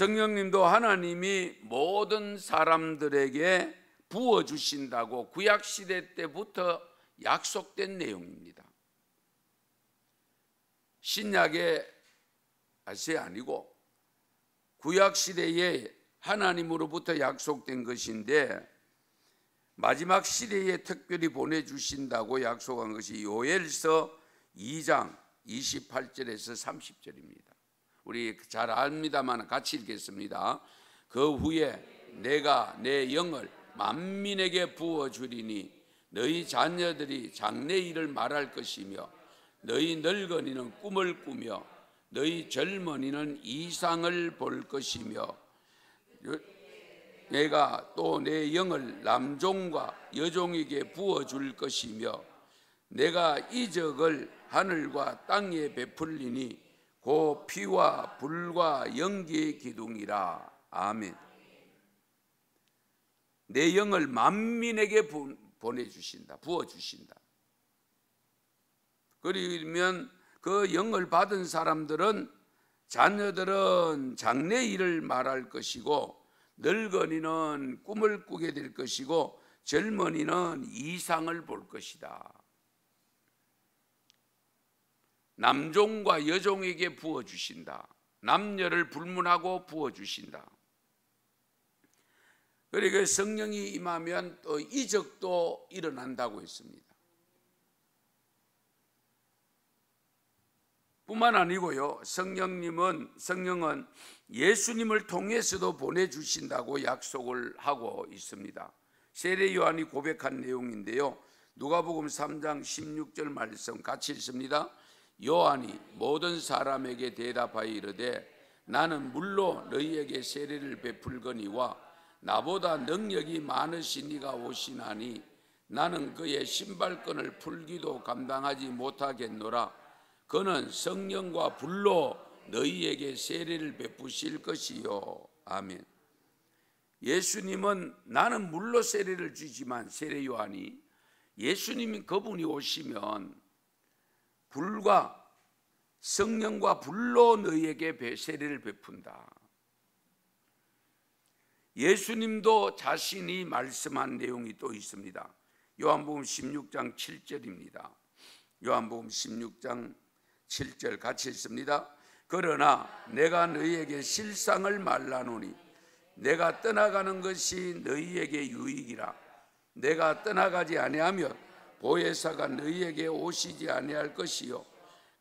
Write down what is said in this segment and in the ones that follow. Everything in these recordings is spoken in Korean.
성령님도 하나님이 모든 사람들에게 부어주신다고 구약시대 때부터 약속된 내용입니다. 신약의 것이 아니고 구약시대에 하나님으로부터 약속된 것인데 마지막 시대에 특별히 보내주신다고 약속한 것이 요엘서 2장 28절에서 30절입니다. 우리 잘 압니다만 같이 읽겠습니다. 그 후에 내가 내 영을 만민에게 부어주리니 너희 자녀들이 장래일을 말할 것이며 너희 늙은이는 꿈을 꾸며 너희 젊은이는 이상을 볼 것이며 내가 또 내 영을 남종과 여종에게 부어줄 것이며 내가 이적을 하늘과 땅에 베풀리니 곧 피와 불과 연기의 기둥이라. 아멘. 내 영을 만민에게 보내주신다, 부어주신다. 그러면 그 영을 받은 사람들은 자녀들은 장래일을 말할 것이고 늙은이는 꿈을 꾸게 될 것이고 젊은이는 이상을 볼 것이다. 남종과 여종에게 부어주신다. 남녀를 불문하고 부어주신다. 그리고 성령이 임하면 또 이적도 일어난다고 했습니다. 뿐만 아니고요, 성령은 예수님을 통해서도 보내주신다고 약속을 하고 있습니다. 세례 요한이 고백한 내용인데요, 누가복음 3장 16절 말씀 같이 읽습니다. 요한이 모든 사람에게 대답하여 이르되 나는 물로 너희에게 세례를 베풀거니와 나보다 능력이 많으신 이가 오시나니 나는 그의 신발끈을 풀기도 감당하지 못하겠노라. 그는 성령과 불로 너희에게 세례를 베푸실 것이요. 아멘. 예수님은 나는 물로 세례를 주지만 세례 요한이 예수님이 그분이 오시면 불과 성령과 불로 너희에게 세례를 베푼다. 예수님도 자신이 말씀한 내용이 또 있습니다. 요한복음 16장 7절입니다. 요한복음 16장 7절 같이 읽습니다. 그러나 내가 너희에게 실상을 말하노니 내가 떠나가는 것이 너희에게 유익이라. 내가 떠나가지 아니하면 보혜사가 너희에게 오시지 아니할 것이요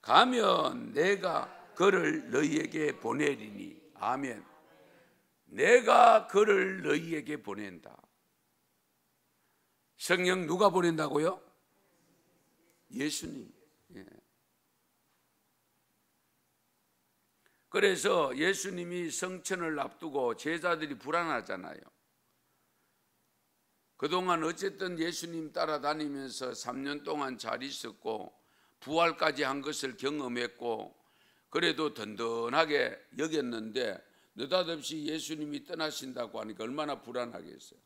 가면 내가 그를 너희에게 보내리니. 아멘. 내가 그를 너희에게 보낸다. 성령 누가 보낸다고요? 예수님. 예. 그래서 예수님이 성천을 앞두고 제자들이 불안하잖아요. 그동안 어쨌든 예수님 따라다니면서 3년 동안 잘 있었고 부활까지 한 것을 경험했고 그래도 든든하게 여겼는데 느닷없이 예수님이 떠나신다고 하니까 얼마나 불안하겠어요.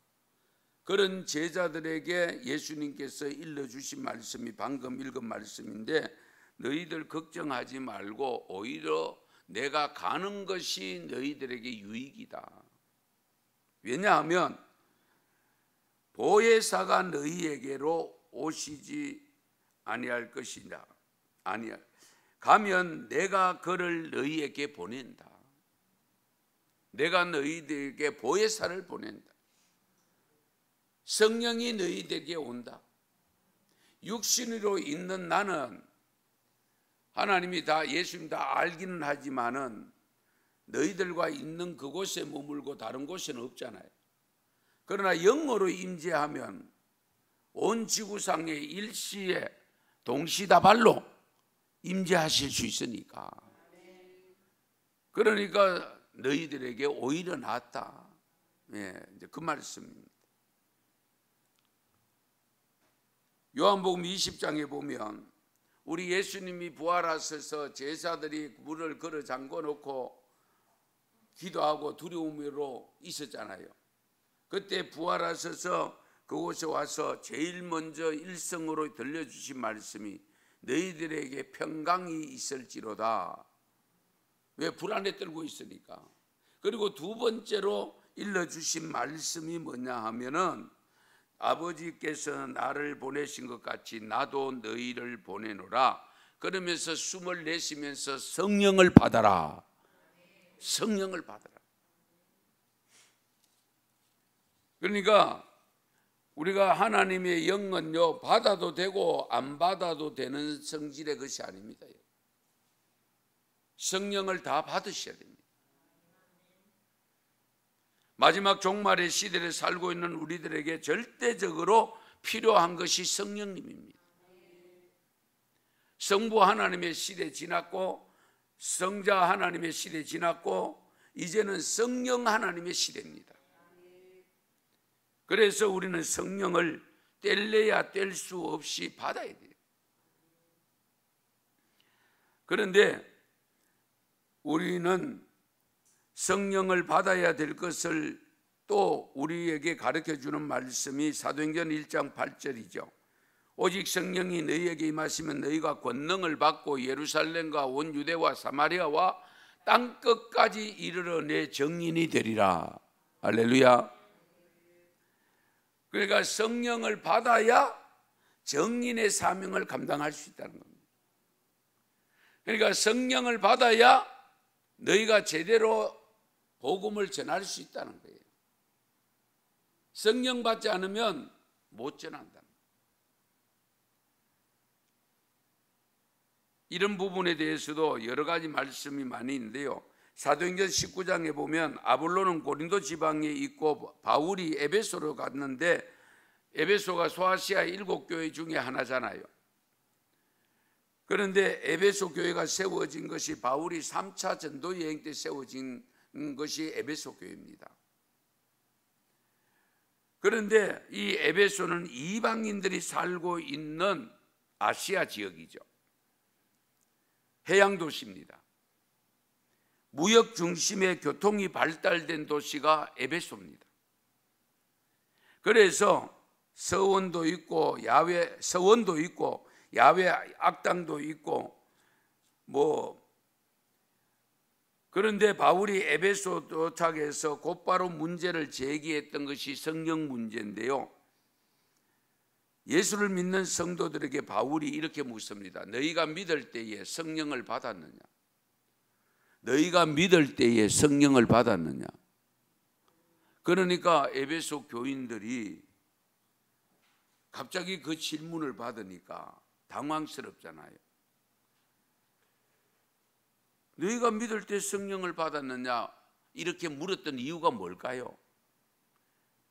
그런 제자들에게 예수님께서 일러주신 말씀이 방금 읽은 말씀인데 너희들 걱정하지 말고 오히려 내가 가는 것이 너희들에게 유익이다. 왜냐하면 보혜사가 너희에게로 오시지 아니할 것이다. 아니야. 가면 내가 그를 너희에게 보낸다. 내가 너희들에게 보혜사를 보낸다. 성령이 너희들에게 온다. 육신으로 있는 나는 하나님이 다 예수님 다 알기는 하지만은 너희들과 있는 그곳에 머물고 다른 곳에는 없잖아요. 그러나 영으로 임재하면 온 지구상의 일시에 동시다발로 임재하실 수 있으니까. 그러니까 너희들에게 오히려 낫다. 예, 이제 그 말씀입니다. 요한복음 20장에 보면 우리 예수님이 부활하셔서 제자들이 물을 걸어 잠궈 놓고 기도하고 두려움으로 있었잖아요. 그때 부활하셔서 그곳에 와서 제일 먼저 일성으로 들려주신 말씀이 너희들에게 평강이 있을지로다. 왜? 불안에 떨고 있으니까. 그리고 두 번째로 일러주신 말씀이 뭐냐 하면은 아버지께서 나를 보내신 것 같이 나도 너희를 보내노라. 그러면서 숨을 내쉬면서 성령을 받아라. 성령을 받아라. 그러니까 우리가 하나님의 영은요, 받아도 되고 안 받아도 되는 성질의 것이 아닙니다. 성령을 다 받으셔야 됩니다. 마지막 종말의 시대를 살고 있는 우리들에게 절대적으로 필요한 것이 성령님입니다. 성부 하나님의 시대 지났고, 성자 하나님의 시대 지났고, 이제는 성령 하나님의 시대입니다. 그래서 우리는 성령을 뗄래야 뗄 수 없이 받아야 돼요. 그런데 우리는 성령을 받아야 될 것을 또 우리에게 가르쳐 주는 말씀이 사도행전 1장 8절이죠. 오직 성령이 너희에게 임하시면 너희가 권능을 받고 예루살렘과 온 유대와 사마리아와 땅끝까지 이르러 내 증인이 되리라. 할렐루야. 그러니까 성령을 받아야 증인의 사명을 감당할 수 있다는 겁니다. 그러니까 성령을 받아야 너희가 제대로 복음을 전할 수 있다는 거예요. 성령 받지 않으면 못 전한다. 이런 부분에 대해서도 여러 가지 말씀이 많이 있는데요. 사도행전 19장에 보면 아볼로는 고린도 지방에 있고 바울이 에베소로 갔는데, 에베소가 소아시아 7교회 중에 하나잖아요. 그런데 에베소 교회가 세워진 것이 바울이 3차 전도 여행 때 세워진 것이 에베소 교회입니다. 그런데 이 에베소는 이방인들이 살고 있는 아시아 지역이죠. 해양 도시입니다. 무역 중심의 교통이 발달된 도시가 에베소입니다. 그래서 서원도 있고 서원도 있고 야외 악당도 있고 그런데 바울이 에베소 도착해서 곧바로 문제를 제기했던 것이 성령 문제인데요. 예수를 믿는 성도들에게 바울이 이렇게 묻습니다. 너희가 믿을 때에 성령을 받았느냐? 너희가 믿을 때에 성령을 받았느냐? 그러니까 에베소 교인들이 갑자기 그 질문을 받으니까 당황스럽잖아요. 너희가 믿을 때 성령을 받았느냐? 이렇게 물었던 이유가 뭘까요?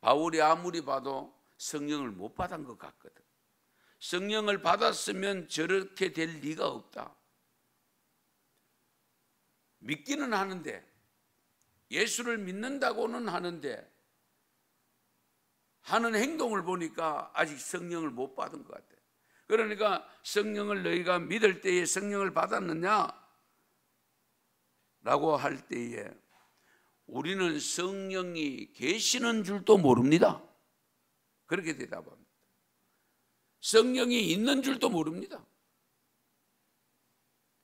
바울이 아무리 봐도 성령을 못 받은 것 같거든. 성령을 받았으면 저렇게 될 리가 없다. 믿기는 하는데, 예수를 믿는다고는 하는데 하는 행동을 보니까 아직 성령을 못 받은 것 같아요. 그러니까 성령을 너희가 믿을 때에 성령을 받았느냐? 라고 할 때에 우리는 성령이 계시는 줄도 모릅니다. 그렇게 대답합니다. 성령이 있는 줄도 모릅니다.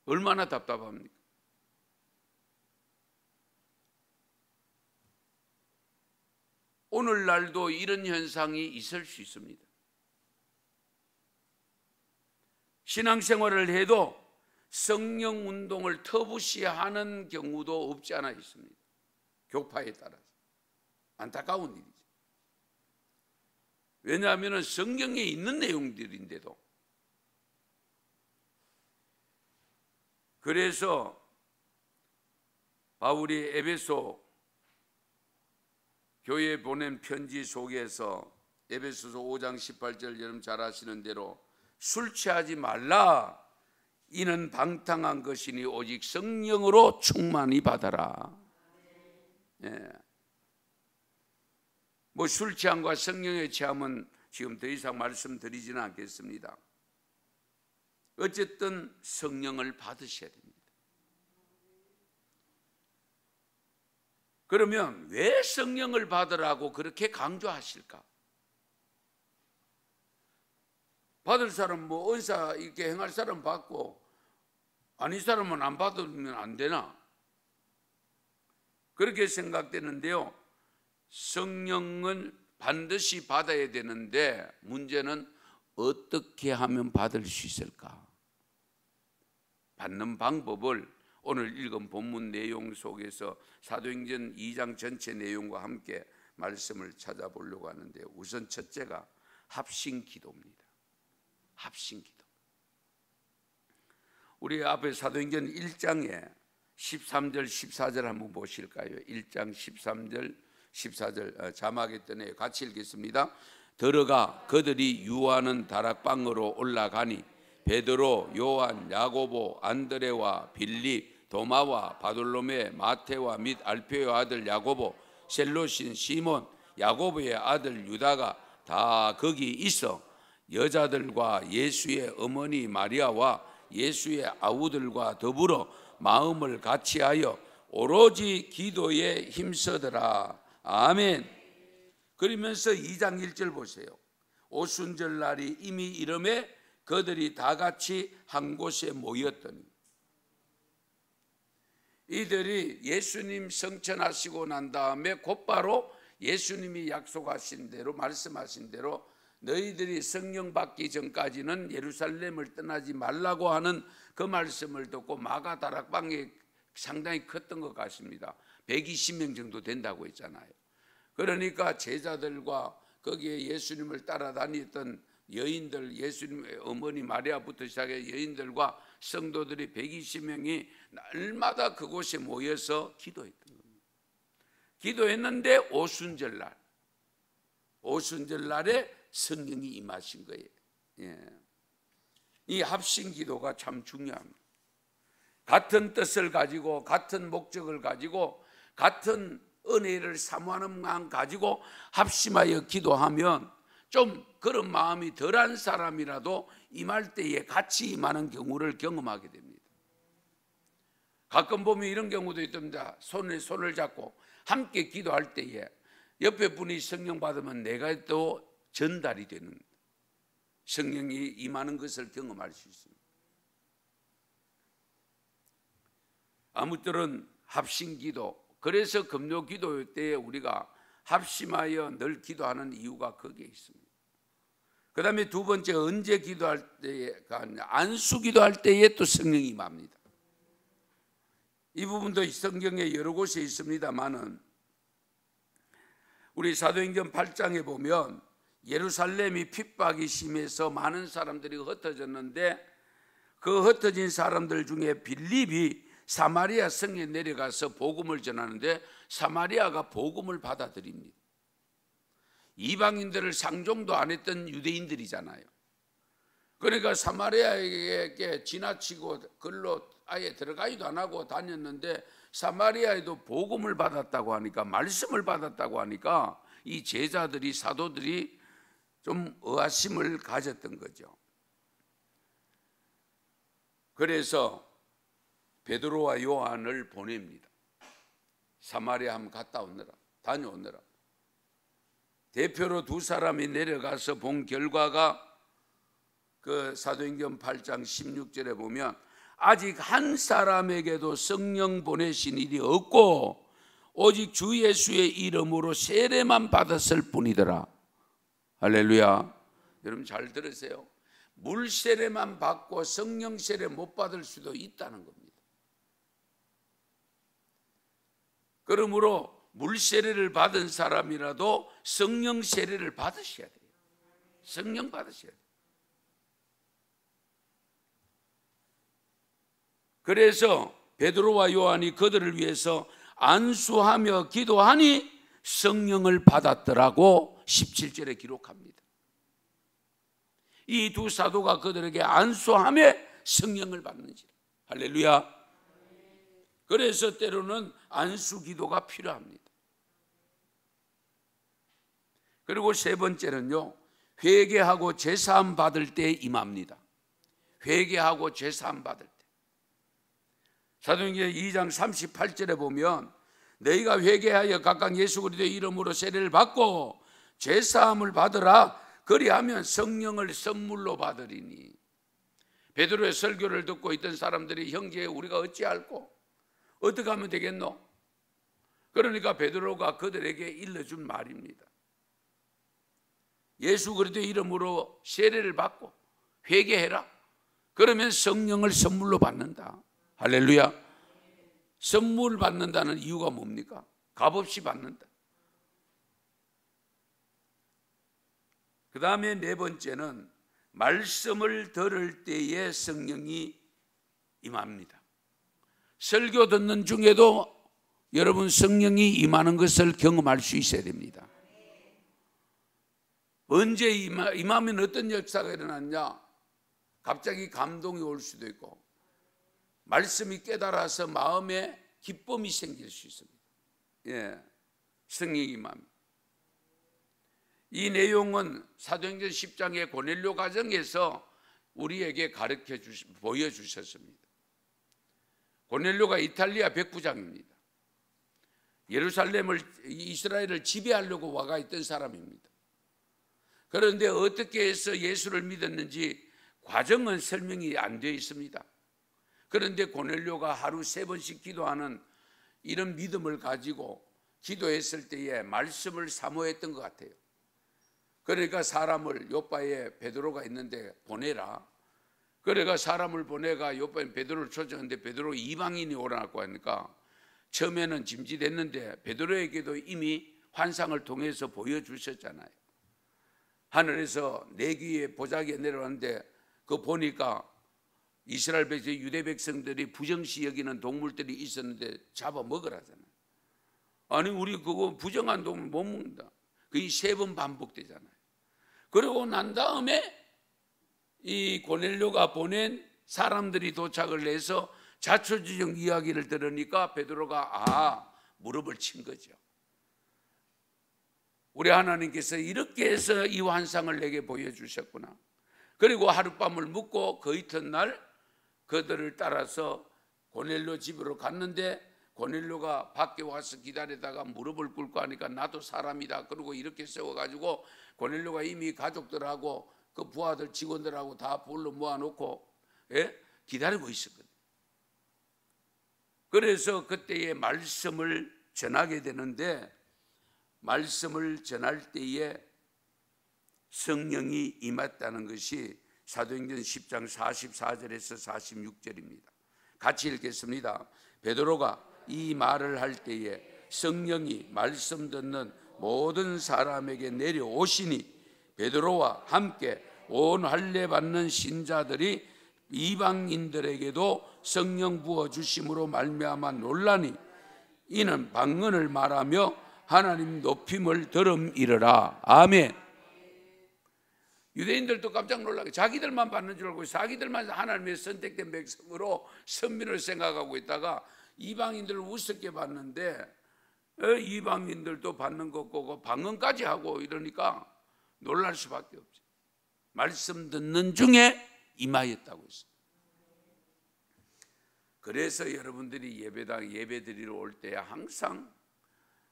얼마나 답답합니까? 오늘날도 이런 현상이 있을 수 있습니다. 신앙생활을 해도 성령 운동을 터부시하는 경우도 없지 않아 있습니다. 교파에 따라서. 안타까운 일이죠. 왜냐하면 성경에 있는 내용들인데도. 그래서 바울이 에베소 교회에 보낸 편지 속에서 에베소서 5장 18절 여러분 잘 아시는 대로 술 취하지 말라. 이는 방탕한 것이니 오직 성령으로 충만히 받아라. 예. 술 취함과 성령의 취함은 지금 더 이상 말씀드리지는 않겠습니다. 어쨌든 성령을 받으셔야 됩니다. 그러면 왜 성령을 받으라고 그렇게 강조하실까? 받을 사람 은사 이렇게 행할 사람 받고 아닌 사람은 안 받으면 안 되나? 그렇게 생각되는데요, 성령은 반드시 받아야 되는데 문제는 어떻게 하면 받을 수 있을까? 받는 방법을 오늘 읽은 본문 내용 속에서 사도행전 2장 전체 내용과 함께 말씀을 찾아보려고 하는데, 우선 첫째가 합심기도입니다. 합심기도. 우리 앞에 사도행전 1장에 13절 14절 한번 보실까요? 1장 13절 14절 자막에 뜨네요. 같이 읽겠습니다. 들어가 그들이 유하는 다락방으로 올라가니 베드로, 요한, 야고보, 안드레와 빌립, 도마와 바돌로메, 마테와 및 알페의 아들 야고보, 셀로신 시몬, 야고보의 아들 유다가 다 거기 있어 여자들과 예수의 어머니 마리아와 예수의 아우들과 더불어 마음을 같이하여 오로지 기도에 힘쓰더라. 아멘. 그러면서 2장 1절 보세요. 오순절 날이 이미 이름에 그들이 다 같이 한 곳에 모였더니, 이들이 예수님 성천하시고 난 다음에 곧바로 예수님이 약속하신 대로, 말씀하신 대로 너희들이 성령 받기 전까지는 예루살렘을 떠나지 말라고 하는 그 말씀을 듣고 마가 다락방이 상당히 컸던 것 같습니다. 120명 정도 된다고 했잖아요. 그러니까 제자들과 거기에 예수님을 따라다녔던 여인들, 예수님의 어머니 마리아부터 시작해 여인들과 성도들이 120명이 날마다 그곳에 모여서 기도했던 겁니다. 기도했는데 오순절날에 성령이 임하신 거예요. 예. 이 합심기도가 참 중요합니다. 같은 뜻을 가지고 같은 목적을 가지고 같은 은혜를 사모하는 마음 가지고 합심하여 기도하면 좀 그런 마음이 덜한 사람이라도 임할 때에 같이 임하는 경우를 경험하게 됩니다. 가끔 보면 이런 경우도 있답니다. 손을 잡고 함께 기도할 때에 옆에 분이 성령 받으면 내가 또 전달이 되는, 성령이 임하는 것을 경험할 수 있습니다. 아무쪼록 합심기도, 그래서 금요 기도 때에 우리가 합심하여 늘 기도하는 이유가 거기에 있습니다. 그 다음에 두 번째, 언제 기도할 때가 아니라 안수 기도할 때에 또 성령이 임합니다. 이 부분도 성경에 여러 곳에 있습니다만은 우리 사도행전 8장에 보면 예루살렘이 핍박이 심해서 많은 사람들이 흩어졌는데 그 흩어진 사람들 중에 빌립이 사마리아 성에 내려가서 복음을 전하는데 사마리아가 복음을 받아들입니다. 이방인들을 상종도 안 했던 유대인들이잖아요. 그러니까 사마리아에게 지나치고 글로 아예 들어가기도 안 하고 다녔는데 사마리아에도 복음을 받았다고 하니까, 말씀을 받았다고 하니까 이 제자들이, 사도들이 좀 의아심을 가졌던 거죠. 그래서 베드로와 요한을 보냅니다. 사마리아 한번 갔다 오느라, 다녀오느라. 대표로 두 사람이 내려가서 본 결과가 그 사도행전 8장 16절에 보면 아직 한 사람에게도 성령 보내신 일이 없고 오직 주 예수의 이름으로 세례만 받았을 뿐이더라. 할렐루야. 여러분 잘 들으세요. 물 세례만 받고 성령 세례 못 받을 수도 있다는 겁니다. 그러므로 물 세례를 받은 사람이라도 성령 세례를 받으셔야 돼요. 성령 받으셔야 돼요. 그래서 베드로와 요한이 그들을 위해서 안수하며 기도하니 성령을 받았더라고 17절에 기록합니다. 이 두 사도가 그들에게 안수하며 성령을 받는지라. 할렐루야. 그래서 때로는 안수 기도가 필요합니다. 그리고 세 번째는요, 회개하고 제사함 받을 때 임합니다. 회개하고 제사함 받을 때. 사도행전 2장 38절에 보면 너희가 회개하여 각각 예수 그리스도의 이름으로 세례를 받고 제사함을 받으라. 그리하면 성령을 선물로 받으리니. 베드로의 설교를 듣고 있던 사람들이 형제 우리가 어찌할꼬? 어떻게 하면 되겠노? 그러니까 베드로가 그들에게 일러준 말입니다. 예수 그리스도의 이름으로 세례를 받고 회개해라. 그러면 성령을 선물로 받는다. 할렐루야. 선물 받는다는 이유가 뭡니까? 값없이 받는다. 그 다음에 네 번째는 말씀을 들을 때에 성령이 임합니다. 설교 듣는 중에도 여러분 성령이 임하는 것을 경험할 수 있어야 됩니다. 언제 임하면 어떤 역사가 일어났냐? 갑자기 감동이 올 수도 있고 말씀이 깨달아서 마음에 기쁨이 생길 수 있습니다. 예, 성령이 임합니다. 이 내용은 사도행전 10장의 고넬료 가정에서 우리에게 보여주셨습니다. 고넬료가 이탈리아 백부장입니다. 예루살렘을 이스라엘을 지배하려고 와가 있던 사람입니다. 그런데 어떻게 해서 예수를 믿었는지 과정은 설명이 안 되어 있습니다. 그런데 고넬료가 하루 3번씩 기도하는 이런 믿음을 가지고 기도했을 때에 말씀을 사모했던 것 같아요. 그러니까 사람을 요바에 베드로가 있는데 보내라. 그러니까 사람을 보내가 요바에 베드로를 초청했는데 베드로 이방인이 오라고 하니까 처음에는 짐짓했는데 베드로에게도 이미 환상을 통해서 보여주셨잖아요. 하늘에서 내귀에 보자기에 내려왔는데 그거 보니까 이스라엘 백성, 유대 백성들이 부정시 여기는 동물들이 있었는데 잡아 먹으라잖아요. 아니 우리 그거 부정한 동물 못 먹는다. 그게 3번 반복되잖아요. 그러고 난 다음에 이 고넬료가 보낸 사람들이 도착을 해서 자초지종 이야기를 들으니까 베드로가 무릎을 친 거죠. 우리 하나님께서 이렇게 해서 이 환상을 내게 보여주셨구나. 그리고 하룻밤을 묵고 그 이튿날 그들을 따라서 고넬료 집으로 갔는데 고넬료가 밖에 와서 기다리다가 무릎을 꿇고 하니까 나도 사람이다. 그리고 이렇게 세워가지고 고넬료가 이미 가족들하고 그 부하들 직원들하고 다 불러 모아놓고 기다리고 있었거든요. 그래서 그때의 말씀을 전하게 되는데 말씀을 전할 때에 성령이 임했다는 것이 사도행전 10장 44절에서 46절입니다. 같이 읽겠습니다. 베드로가 이 말을 할 때에 성령이 말씀 듣는 모든 사람에게 내려오시니 베드로와 함께 온 할례 받는 신자들이 이방인들에게도 성령 부어 주심으로 말미암아 놀라니 이는 방언을 말하며 하나님 높임을 들음이르라. 아멘. 유대인들도 깜짝 놀라게 자기들만 받는 줄 알고 자기들만 하나님의 선택된 백성으로 선민을 생각하고 있다가 이방인들을 우습게 봤는데 이방인들도 받는 것 보고 방언까지 하고 이러니까 놀랄 수밖에 없죠. 말씀 듣는 중에 임하였다고 했어요. 그래서 여러분들이 예배당 예배 드리러 올 때 항상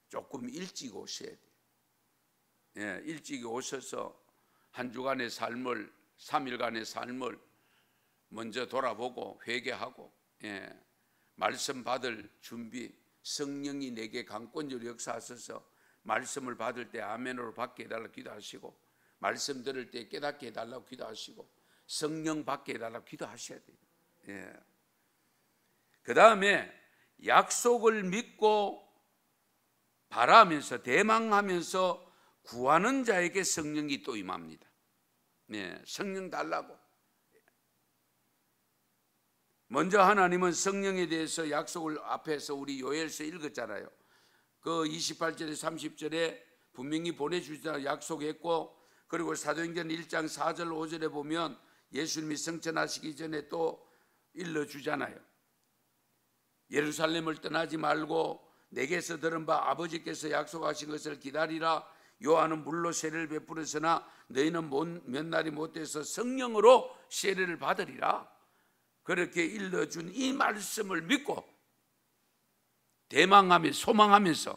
조금 일찍 오셔야 돼요. 예, 일찍 오셔서 한 주간의 삶을 3일간의 삶을 먼저 돌아보고 회개하고 말씀 받을 준비, 성령이 내게 강권적으로 역사하셔서 말씀을 받을 때 아멘으로 받게 해달라고 기도하시고 말씀 들을 때 깨닫게 해달라고 기도하시고 성령 받게 해달라고 기도하셔야 돼요. 그 다음에 약속을 믿고 바라면서 대망하면서 구하는 자에게 성령이 또 임합니다. 성령 달라고. 먼저 하나님은 성령에 대해서 약속을 앞에서 우리 요엘서 읽었잖아요. 그 28절에 30절에 분명히 보내주시다 약속했고 그리고 사도행전 1장 4절 5절에 보면 예수님이 승천하시기 전에 또 일러주잖아요. 예루살렘을 떠나지 말고 내게서 들은 바 아버지께서 약속하신 것을 기다리라. 요한은 물로 세례를 베풀었으나 너희는 몇 날이 못돼서 성령으로 세례를 받으리라. 그렇게 일러준 이 말씀을 믿고 대망하며 소망하면서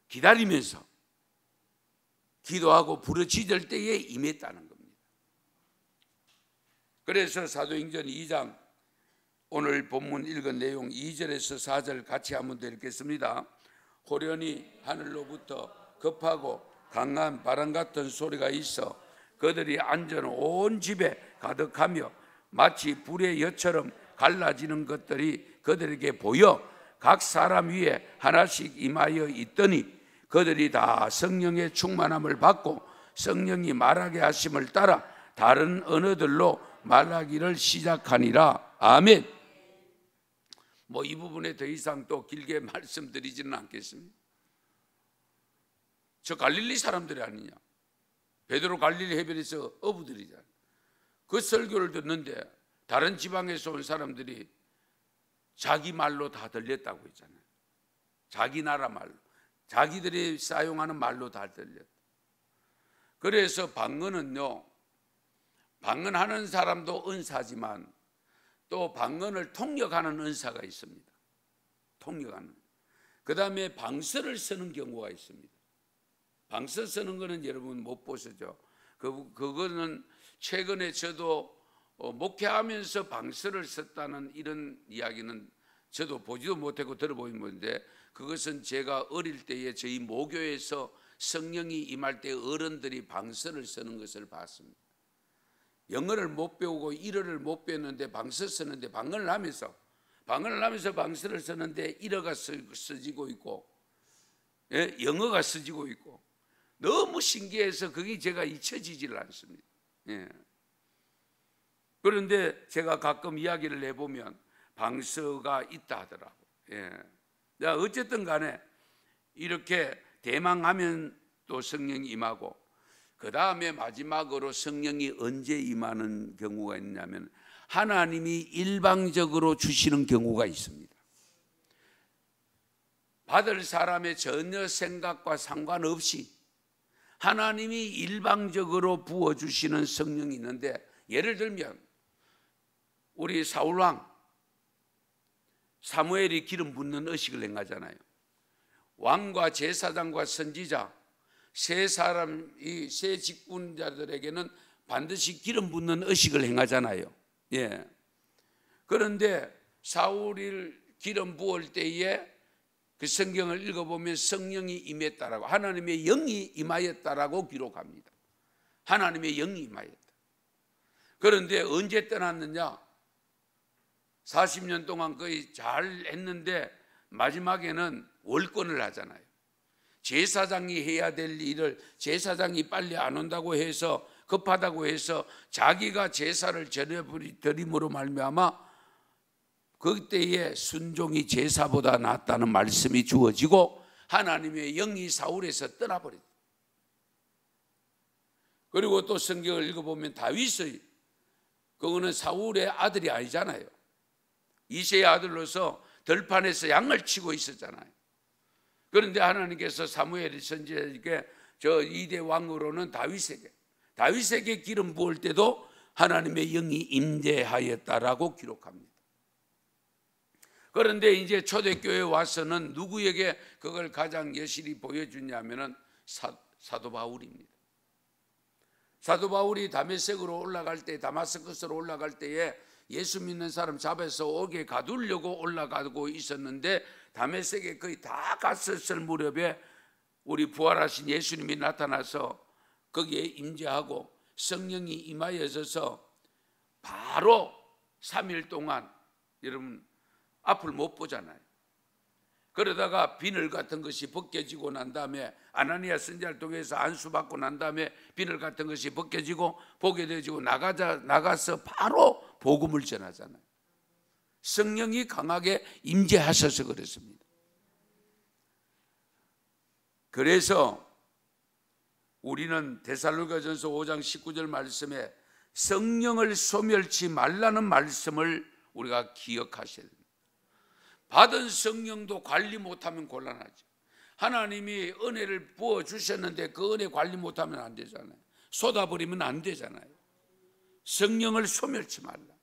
기다리면서 기도하고 부르짖을 때에 임했다는 겁니다. 그래서 사도행전 2장 오늘 본문 읽은 내용 2절에서 4절 같이 한번 더 읽겠습니다. 호련히 하늘로부터 급하고 강한 바람 같은 소리가 있어 그들이 앉은 온 집에 가득하며 마치 불의 엿처럼 갈라지는 것들이 그들에게 보여 각 사람 위에 하나씩 임하여 있더니 그들이 다 성령의 충만함을 받고 성령이 말하게 하심을 따라 다른 언어들로 말하기를 시작하니라. 아멘. 이 부분에 더 이상 또 길게 말씀드리지는 않겠습니다. 저 갈릴리 사람들이 아니냐. 베드로 갈릴리 해변에서 어부들이잖아요. 그 설교를 듣는데 다른 지방에서 온 사람들이 자기 말로 다 들렸다고 했잖아요. 자기 나라 말로, 자기들이 사용하는 말로 다 들렸다. 그래서 방언은요, 방언하는 사람도 은사지만 또 방언을 통역하는 은사가 있습니다. 통역하는. 그 다음에 방서를 쓰는 경우가 있습니다. 방서 쓰는 거는 여러분 못 보시죠. 그거는 최근에 저도 목회하면서 방서를 썼다는 이런 이야기는 저도 보지도 못하고 들어보긴 건데, 그것은 제가 어릴 때에 저희 모교에서 성령이 임할 때 어른들이 방서를 쓰는 것을 봤습니다. 영어를 못 배우고 일어를 못 배웠는데 방서 쓰는데 방언을 하면서 방서를 쓰는데 일어가 써지고 있고, 영어가 써지고 있고, 너무 신기해서 그게 제가 잊혀지질 않습니다. 그런데 제가 가끔 이야기를 해보면 방서가 있다 하더라고. 어쨌든 간에 이렇게 대망하면 또 성령이 임하고, 그 다음에 마지막으로 성령이 언제 임하는 경우가 있냐면 하나님이 일방적으로 주시는 경우가 있습니다. 받을 사람의 전혀 생각과 상관없이 하나님이 일방적으로 부어주시는 성령이 있는데, 예를 들면 우리 사울왕 사무엘이 기름 붓는 의식을 행하잖아요. 왕과 제사장과 선지자 세 사람이 세 직분자들에게는 반드시 기름 붓는 의식을 행하잖아요. 그런데 사울이 기름 부을 때에 그 성경을 읽어보면 성령이 임했다라고, 하나님의 영이 임하였다라고 기록합니다. 하나님의 영이 임하였다. 그런데 언제 떠났느냐? 40년 동안 거의 잘 했는데 마지막에는 월권을 하잖아요. 제사장이 해야 될 일을 제사장이 빨리 안 온다고 해서, 급하다고 해서 자기가 제사를 드림으로 말미암아 그때에 순종이 제사보다 낫다는 말씀이 주어지고 하나님의 영이 사울에서 떠나버렸다. 그리고 또 성경을 읽어보면 다윗의, 그거는 사울의 아들이 아니잖아요. 이새의 아들로서 들판에서 양을 치고 있었잖아요. 그런데 하나님께서 사무엘 선지자에게 저 2대 왕으로는 다윗에게 기름 부을 때도 하나님의 영이 임재하였다라고 기록합니다. 그런데 이제 초대교회에 와서는 누구에게 그걸 가장 여실히 보여주냐면은 사도 바울입니다. 사도 바울이 다메섹으로 올라갈 때, 다마스커스로 올라갈 때에 예수 믿는 사람 잡아서 옥에 가두려고 올라가고 있었는데 다메섹에 거의 다 갔었을 무렵에 우리 부활하신 예수님이 나타나서 거기에 임재하고 성령이 임하여져서 바로 3일 동안 여러분 앞을 못 보잖아요. 그러다가 비늘 같은 것이 벗겨지고 난 다음에 아나니아 선지자를 통해서 안수받고 난 다음에 비늘 같은 것이 벗겨지고 보게 되어지고 나가서 바로 복음을 전하잖아요. 성령이 강하게 임재하셔서 그렇습니다. 그래서 우리는 데살로니가전서 5장 19절 말씀에 성령을 소멸치 말라는 말씀을 우리가 기억하셔야 됩니다. 받은 성령도 관리 못하면 곤란하죠. 하나님이 은혜를 부어주셨는데 그 은혜 관리 못하면 안 되잖아요. 쏟아버리면 안 되잖아요. 성령을 소멸치 말라.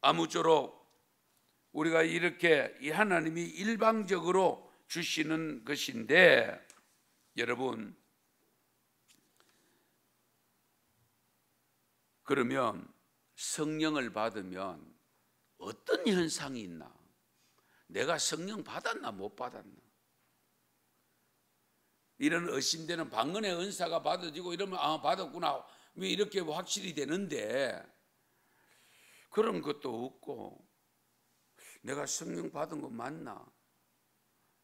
아무쪼록 우리가 이렇게 이 하나님이 일방적으로 주시는 것인데, 여러분 그러면 성령을 받으면 어떤 현상이 있나? 내가 성령 받았나 못 받았나? 이런 의심되는 방언의 은사가 받아지고 이러면 받았구나 왜 이렇게 확실히 되는데, 그런 것도 없고 내가 성령 받은 거 맞나?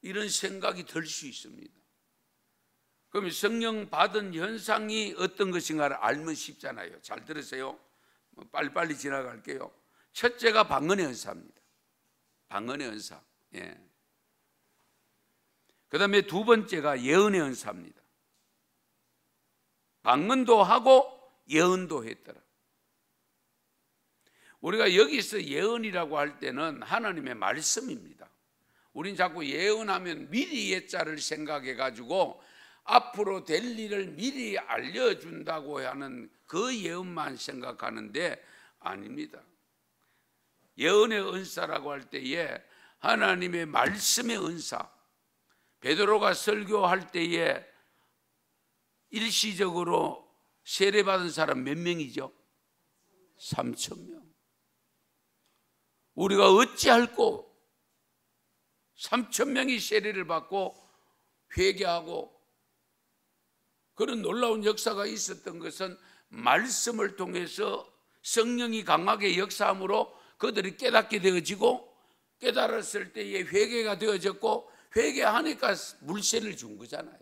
이런 생각이 들 수 있습니다. 그럼 성령 받은 현상이 어떤 것인가를 알면 쉽잖아요. 잘 들으세요. 빨리빨리 지나갈게요. 첫째가 방언의 은사입니다. 방언의 은사. 예. 그 다음에 두 번째가 예언의 은사입니다. 방언도 하고 예언도 했더라. 우리가 여기서 예언이라고 할 때는 하나님의 말씀입니다. 우린 자꾸 예언하면 미리 옛자를 생각해 가지고 앞으로 될 일을 미리 알려준다고 하는 그 예언만 생각하는데 아닙니다. 예언의 은사라고 할 때에 하나님의 말씀의 은사, 베드로가 설교할 때에 일시적으로 세례받은 사람 몇 명이죠? 3,000명. 우리가 어찌할꼬 3,000명이 세례를 받고 회개하고 그런 놀라운 역사가 있었던 것은 말씀을 통해서 성령이 강하게 역사함으로 그들이 깨닫게 되어지고, 깨달았을 때에 회개가 되어졌고, 회개하니까 물세를 준 거잖아요.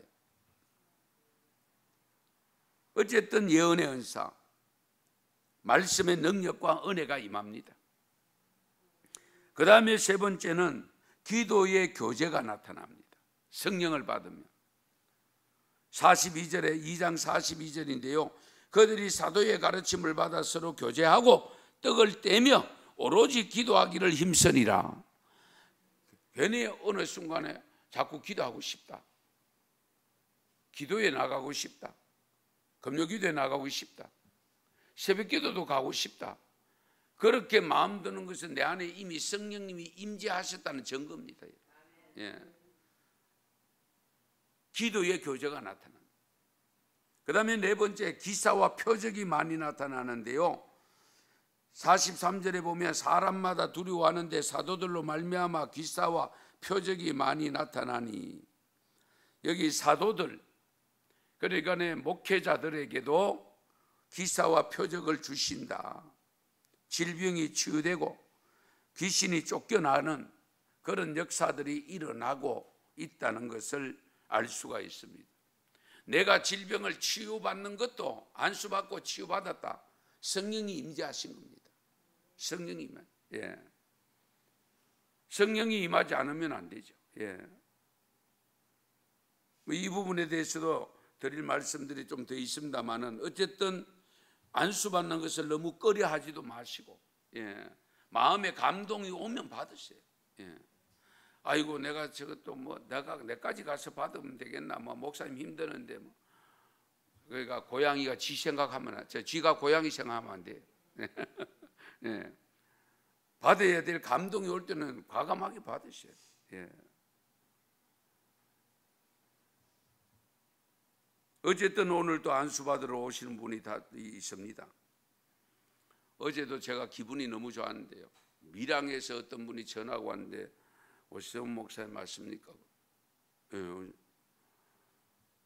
어쨌든 예언의 은사, 말씀의 능력과 은혜가 임합니다. 그 다음에 세 번째는 기도의 교제가 나타납니다. 성령을 받으면 42절에 2장 42절인데요. 그들이 사도의 가르침을 받아 서로 교제하고 떡을 떼며 오로지 기도하기를 힘쓰니라. 괜히 어느 순간에 자꾸 기도하고 싶다, 기도에 나가고 싶다, 금요기도에 나가고 싶다, 새벽기도도 가고 싶다, 그렇게 마음 드는 것은 내 안에 이미 성령님이 임재하셨다는 증거입니다. 예. 기도의 교제가 나타납니다. 그 다음에 네 번째, 기사와 표적이 많이 나타나는데요. 43절에 보면 사람마다 두려워하는데 사도들로 말미암아 기사와 표적이 많이 나타나니, 여기 사도들, 그러니까 목회자들에게도 기사와 표적을 주신다. 질병이 치유되고 귀신이 쫓겨나는 그런 역사들이 일어나고 있다는 것을 알 수가 있습니다. 내가 질병을 치유받는 것도 안수받고 치유받았다, 성령이 임재하신 겁니다. 성령이 임하면, 예. 성령이 임하지 않으면 안 되죠. 예. 이 부분에 대해서도 드릴 말씀들이 좀 더 있습니다만은, 어쨌든 안수받는 것을 너무 꺼려하지도 마시고, 예. 마음에 감동이 오면 받으세요. 예. 아이고 내가 저것도 내까지 가서 받으면 되겠나, 목사님 힘드는데 그러니까 고양이가 지 생각하면, 쥐가 고양이 생각하면 안 돼요. 예. 받아야 될 감동이 올 때는 과감하게 받으셔야 돼요. 예. 어쨌든 오늘 또 안수받으러 오시는 분이 다 있습니다. 어제도 제가 기분이 너무 좋았는데요. 밀양에서 어떤 분이 전화가 왔는데, 오시정 목사님 맞습니까? 예.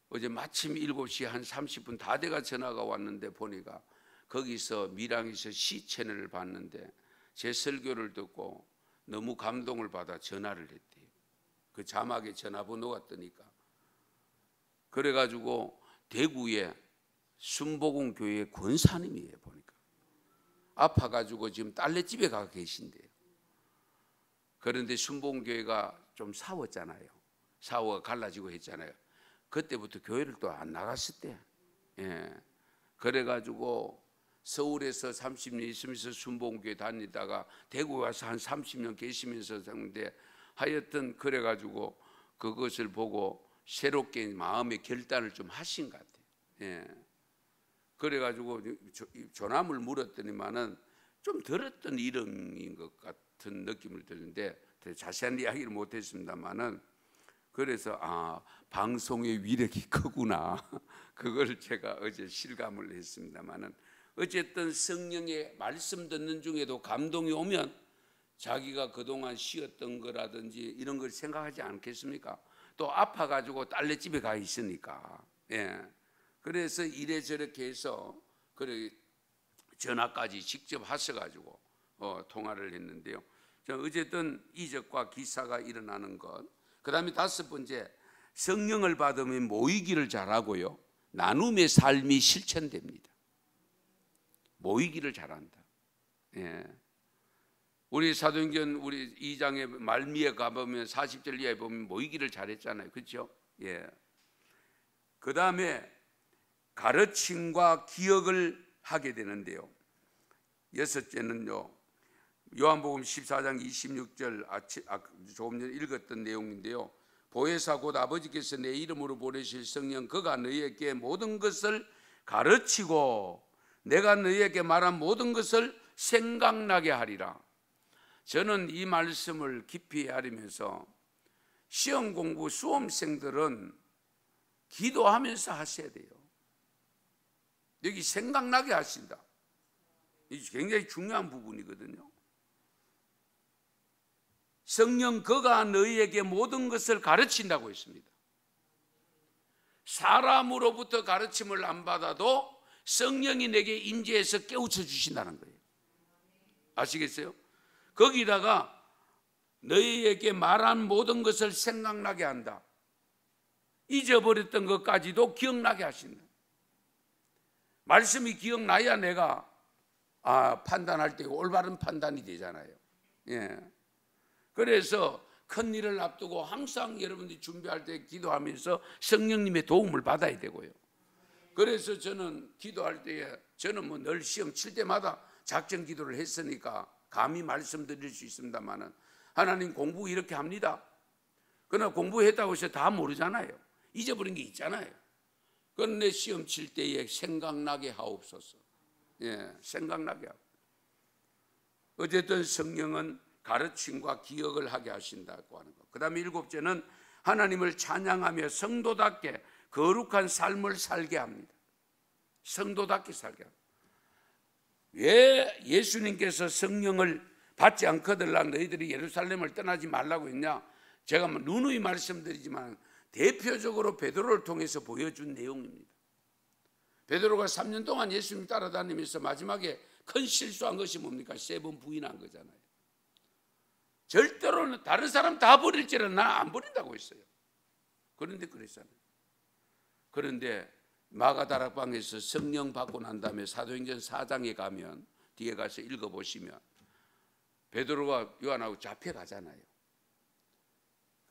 어제 마침 7시 한 30분 다 돼가 전화가 왔는데, 보니까 거기서 밀양에서 시 채널을 봤는데 제 설교를 듣고 너무 감동을 받아 전화를 했대요. 그 자막에 전화번호가 뜨니까. 그래가지고 대구에 순복음교회 권사님이에요. 보니까 아파가지고 지금 딸내집에 가 계신대요. 그런데 순복음교회가 좀 싸웠잖아요. 싸워가 갈라지고 했잖아요. 그때부터 교회를 또 안 나갔었대. 예. 그래가지고 서울에서 30년 있으면서 순복음교회 다니다가 대구 와서 한 30년 계시면서 했는데, 하여튼 그래가지고 그것을 보고 새롭게 마음의 결단을 좀 하신 것 같아요. 예. 그래가지고 조남을 물었더니만은 좀 들었던 이름인 것 같은 느낌을 드는데 자세한 이야기를 못했습니다만은, 그래서 방송의 위력이 크구나 그걸 제가 어제 실감을 했습니다만은, 어쨌든 성령의 말씀 듣는 중에도 감동이 오면 자기가 그동안 쉬었던 거라든지 이런 걸 생각하지 않겠습니까? 또 아파가지고 딸네 집에 가 있으니까. 예. 그래서 이래저렇게 해서 그래 전화까지 직접 하셔가지고 통화를 했는데요. 어쨌든 이적과 기사가 일어나는 것. 그 다음에 5번째, 성령을 받으면 모이기를 잘하고요, 나눔의 삶이 실천됩니다. 모이기를 잘한다. 예. 우리 사도행전 우리 2장의 말미에 가보면 40절 이하에 보면 모이기를 잘했잖아요. 그렇죠? 예. 그 다음에 가르침과 기억을 하게 되는데요. 6째는요, 요한복음 14장 26절 조금 전에 읽었던 내용인데요. 보혜사 곧 아버지께서 내 이름으로 보내실 성령 그가 너희에게 모든 것을 가르치고 내가 너희에게 말한 모든 것을 생각나게 하리라. 저는 이 말씀을 깊이 헤아리면서 시험 공부 수험생들은 기도하면서 하셔야 돼요. 여기 생각나게 하신다. 이게 굉장히 중요한 부분이거든요. 성령 그가 너희에게 모든 것을 가르친다고 했습니다. 사람으로부터 가르침을 안 받아도 성령이 내게 임재해서 깨우쳐 주신다는 거예요. 아시겠어요? 거기다가 너희에게 말한 모든 것을 생각나게 한다. 잊어버렸던 것까지도 기억나게 하신다. 말씀이 기억나야 내가 판단할 때 올바른 판단이 되잖아요. 예. 그래서 큰 일을 앞두고 항상 여러분들이 준비할 때 기도하면서 성령님의 도움을 받아야 되고요. 그래서 저는 기도할 때에 저는 뭐 늘 시험 칠 때마다 작전 기도를 했으니까 감히 말씀드릴 수 있습니다만은, 하나님 공부 이렇게 합니다. 그러나 공부했다고 해서 다 모르잖아요. 잊어버린 게 있잖아요. 그런데 시험 칠 때에 생각나게 하옵소서. 예, 생각나게 하고. 어쨌든 성령은 가르침과 기억을 하게 하신다고 하는 것. 그 다음에 7째는 하나님을 찬양하며 성도답게 거룩한 삶을 살게 합니다. 성도답게 살게 합니다. 왜 예수님께서 성령을 받지 않거들라 너희들이 예루살렘을 떠나지 말라고 했냐? 제가 누누이 말씀드리지만 대표적으로 베드로를 통해서 보여준 내용입니다. 베드로가 3년 동안 예수님 따라다니면서 마지막에 큰 실수한 것이 뭡니까? 3번 부인한 거잖아요. 절대로는 다른 사람 다 버릴지는 난 안 버린다고 했어요. 그런데 그랬잖아요. 그런데 마가다락방에서 성령 받고 난 다음에 사도행전 4장에 가면, 뒤에 가서 읽어보시면 베드로가 요한하고 잡혀가잖아요.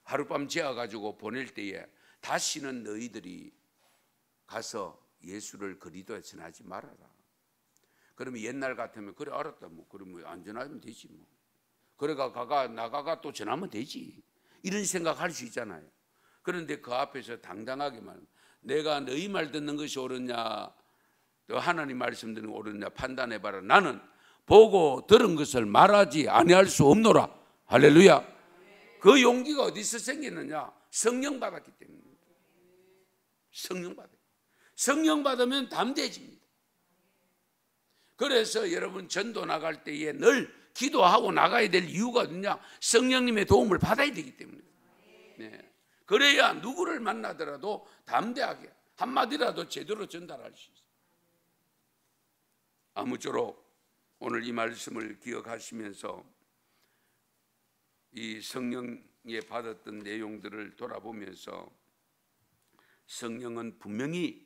하룻밤 재워가지고 보낼 때에 다시는 너희들이 가서 예수를 그리스도에 전하지 말아라. 그러면 옛날 같으면 그래 알았다, 뭐 그러면 안 전하면 되지 뭐. 그래가 나가가 또 전하면 되지, 이런 생각할 수 있잖아요. 그런데 그 앞에서 당당하게만 내가 너희 말 듣는 것이 옳으냐, 또 하나님 말씀 듣는 게 옳으냐 판단해봐라. 나는 보고 들은 것을 말하지 아니할 수 없노라. 할렐루야. 그 용기가 어디서 생기느냐? 성령 받았기 때문입니다. 성령 받으면 담대해집니다. 그래서 여러분 전도 나갈 때에 늘 기도하고 나가야 될 이유가 어디냐? 성령님의 도움을 받아야 되기 때문에. 네. 그래야 누구를 만나더라도 담대하게 한마디라도 제대로 전달할 수 있어요. 아무쪼록 오늘 이 말씀을 기억하시면서 이 성령에 받았던 내용들을 돌아보면서 성령은 분명히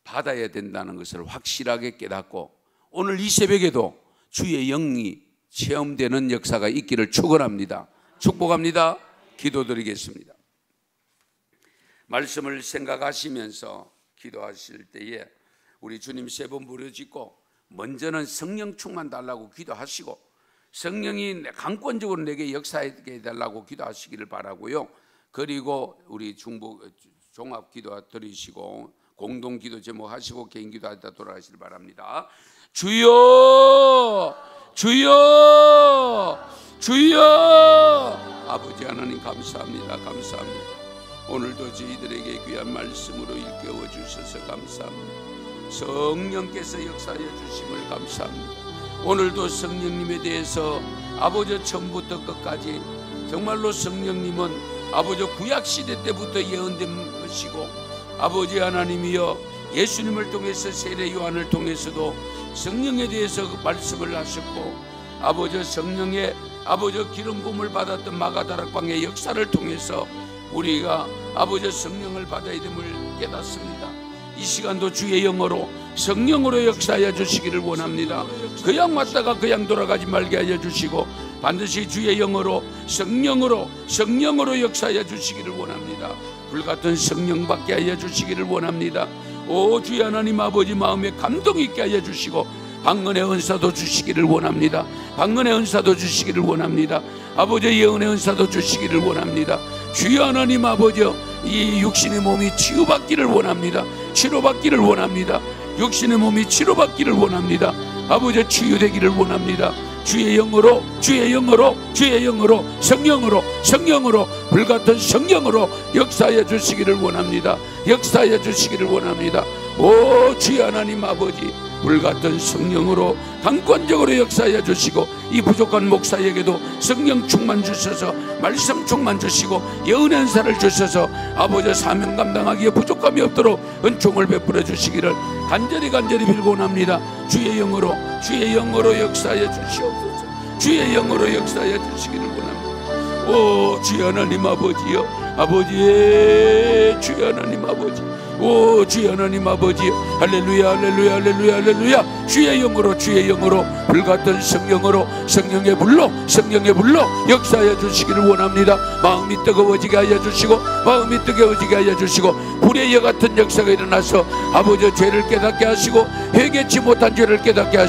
받아야 된다는 것을 확실하게 깨닫고 오늘 이 새벽에도 주의 영이 체험되는 역사가 있기를 축원합니다. 축복합니다. 기도드리겠습니다. 말씀을 생각하시면서 기도하실 때에 우리 주님 3번 부르짖고 먼저는 성령 충만 달라고 기도하시고 성령이 강권적으로 내게 역사하게 해달라고 기도하시기를 바라고요. 그리고 우리 종합 기도 드리시고 공동 기도 제목하시고 개인 기도하다 돌아가시길 바랍니다. 주여 주여 주여. 아버지 하나님 감사합니다. 오늘도 저희들에게 귀한 말씀으로 일깨워 주셔서 감사합니다. 성령께서 역사해 주심을 감사합니다. 오늘도 성령님에 대해서 아버지 처음부터 끝까지 정말로 성령님은 아버지 구약시대 때부터 예언된 것이고, 아버지 하나님이여 예수님을 통해서 세례 요한을 통해서도 성령에 대해서 말씀을 하셨고, 아버지 성령의 아버지 기름 부음을 받았던 마가다락방의 역사를 통해서 우리가 아버지 성령을 받아야 됨을 깨닫습니다. 이 시간도 주의 영으로 성령으로 역사하여 주시기를 원합니다. 그냥 왔다가 그냥 돌아가지 말게 하여 주시고 반드시 주의 영으로 성령으로 역사하여 주시기를 원합니다. 불같은 성령 받게 하여 주시기를 원합니다. 오 주의 하나님 아버지, 마음에 감동 있게 하여 주시고 방언의 은사도 주시기를 원합니다. 방언의 은사도 주시기를 원합니다. 아버지 예언의 은사도 주시기를 원합니다. 주여 하나님 아버지, 이 육신의 몸이 치유받기를 원합니다. 치료받기를 원합니다. 육신의 몸이 치료받기를 원합니다. 아버지 치유되기를 원합니다. 주의 영으로 성령으로 불같은 성령으로 역사하여 주시기를 원합니다. 역사하여 주시기를 원합니다. 오 주의 하나님 아버지, 불같은 성령으로 강권적으로 역사하여 주시고 이 부족한 목사에게도 성령 충만 주셔서 말씀 충만 주시고 예언의 은사를 주셔서 아버지 사명 감당하기에 부족함이 없도록 은총을 베풀어 주시기를 간절히 빌고 원합니다. 주의 영으로 역사하여 주시옵소서. 주의 영으로 역사하여 주시기를 원합니다. 오 주의 하나님 아버지여, 아버지의 주의 하나님 아버지, 오 주의 하나님 아버지, 할렐루야. 주의 영으로 불같은 성령의 불로 역사하여 주시기를 원합니다. 마음이 뜨거워지게 하여 주시고 불의 여 같은 역사가 일어나서 아버지 죄를 깨닫게 하시고 회개치 못한 죄를 깨닫게 하시고